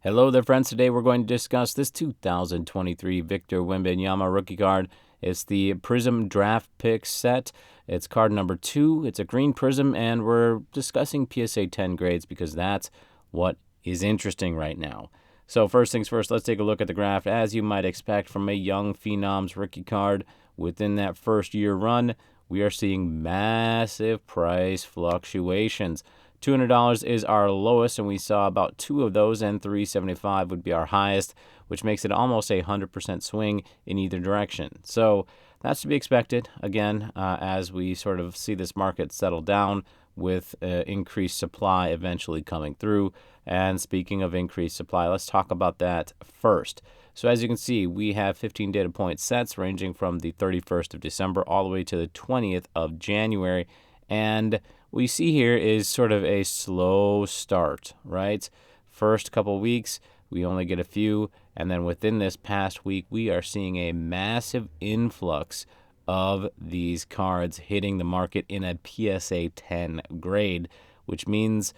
Hello there, friends. Today we're going to discuss this 2023 Victor Wembanyaman rookie card. It's the Prizm draft pick set. It's card number 2. It's a green Prizm, and we're discussing PSA 10 grades because that's what is interesting right now. So first things first, let's take a look at the graph. As you might expect from a young Phenom's rookie card, within that first year run, we are seeing massive price fluctuations. $200 is our lowest, and we saw about 2 of those, and $375 would be our highest, which makes it almost a 100% swing in either direction. So that's to be expected, again, as we sort of see this market settle down with increased supply eventually coming through. And speaking of increased supply, let's talk about that first. So as you can see, we have 15 data point sets ranging from the 31st of December all the way to the 20th of January. And what you see here is sort of a slow start, right? First couple weeks, we only get a few, and then within this past week, we are seeing a massive influx of these cards hitting the market in a PSA 10 grade, which means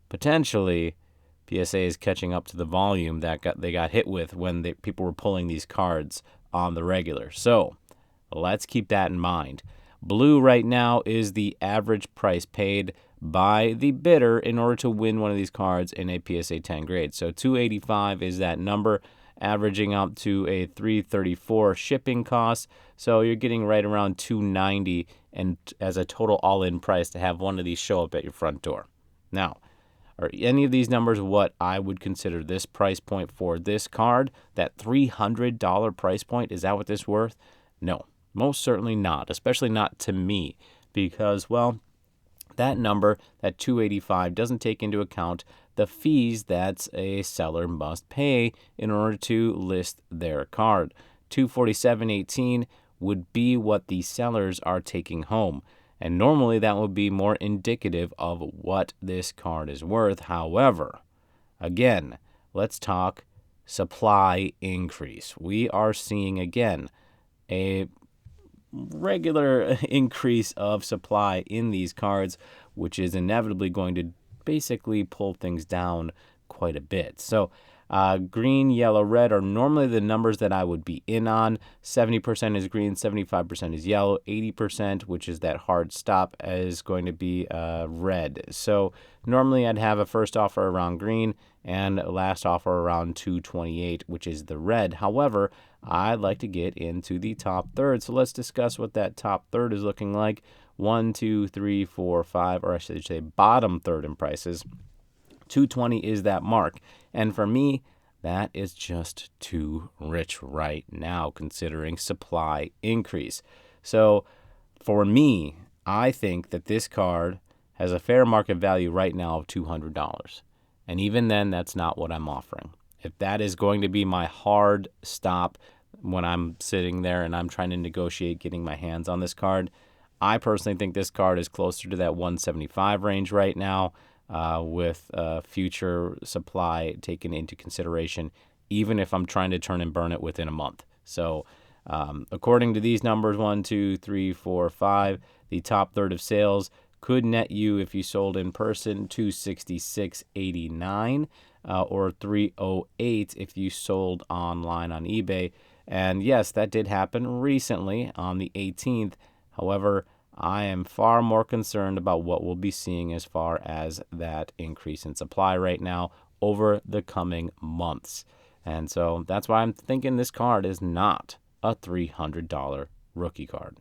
potentially PSA is catching up to the volume that they got hit with when people were pulling these cards on the regular. So let's keep that in mind. Blue right now is the average price paid by the bidder in order to win one of these cards in a PSA 10 grade. So $285 is that number, averaging out to a $334 shipping cost. So you're getting right around $290 and as a total all-in price to have one of these show up at your front door. Now, are any of these numbers what I would consider this price point for this card? That $300 price point, is that what this is worth? No. Most certainly not, especially not to me, because, well, that number, that $285, doesn't take into account the fees that a seller must pay in order to list their card. $247.18 would be what the sellers are taking home, and normally that would be more indicative of what this card is worth. However, again, let's talk supply increase. We are seeing, again, a regular increase of supply in these cards, which is inevitably going to basically pull things down quite a bit. So green, yellow, red are normally the numbers that I would be in on. 70% is green, 75% is yellow, 80%, which is that hard stop, is going to be red. So normally I'd have a first offer around green and a last offer around 228, which is the red. However, I'd like to get into the top third. So let's discuss what that top third is looking like. 1, 2, 3, 4, 5, or I should say bottom third in prices. 220 is that mark. And for me, that is just too rich right now, considering supply increase. So for me, I think that this card has a fair market value right now of $200. And even then, that's not what I'm offering. If that is going to be my hard stop when I'm sitting there and I'm trying to negotiate getting my hands on this card, I personally think this card is closer to that 175 range right now, with future supply taken into consideration, even if I'm trying to turn and burn it within a month. So according to these numbers, 1, 2, 3, 4, 5, the top third of sales could net you, if you sold in person, $266.89 or $308 if you sold online on eBay. And yes, that did happen recently on the 18th. However, I am far more concerned about what we'll be seeing as far as that increase in supply right now over the coming months. And so that's why I'm thinking this card is not a $300 rookie card.